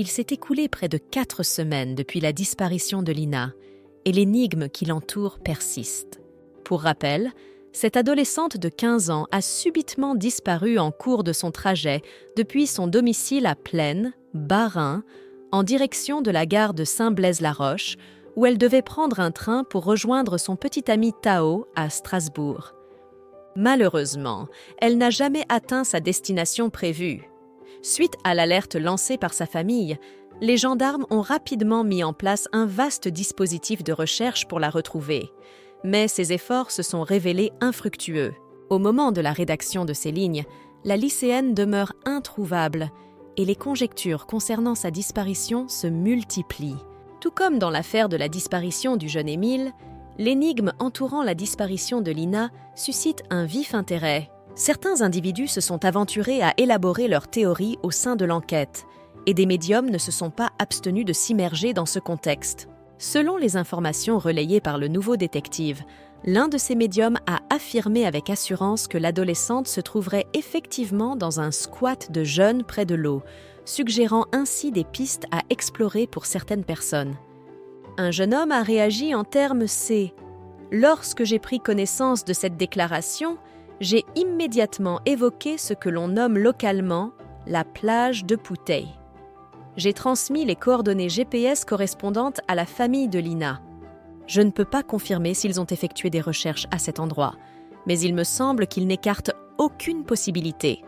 Il s'est écoulé près de 4 semaines depuis la disparition de Lina, et l'énigme qui l'entoure persiste. Pour rappel, cette adolescente de 15 ans a subitement disparu en cours de son trajet depuis son domicile à Plaine, Bas-Rhin, en direction de la gare de Saint-Blaise-la-Roche, où elle devait prendre un train pour rejoindre son petit ami Tao à Strasbourg. Malheureusement, elle n'a jamais atteint sa destination prévue. Suite à l'alerte lancée par sa famille, les gendarmes ont rapidement mis en place un vaste dispositif de recherche pour la retrouver. Mais ces efforts se sont révélés infructueux. Au moment de la rédaction de ces lignes, la lycéenne demeure introuvable et les conjectures concernant sa disparition se multiplient. Tout comme dans l'affaire de la disparition du jeune Émile, l'énigme entourant la disparition de Lina suscite un vif intérêt. Certains individus se sont aventurés à élaborer leurs théories au sein de l'enquête, et des médiums ne se sont pas abstenus de s'immerger dans ce contexte. Selon les informations relayées par le nouveau détective, l'un de ces médiums a affirmé avec assurance que l'adolescente se trouverait effectivement dans un squat de jeunes près de l'eau, suggérant ainsi des pistes à explorer pour certaines personnes. Un jeune homme a réagi en termes C. « Lorsque j'ai pris connaissance de cette déclaration, j'ai immédiatement évoqué ce que l'on nomme localement la plage de Pouteille. J'ai transmis les coordonnées GPS correspondantes à la famille de Lina. Je ne peux pas confirmer s'ils ont effectué des recherches à cet endroit, mais il me semble qu'ils n'écartent aucune possibilité.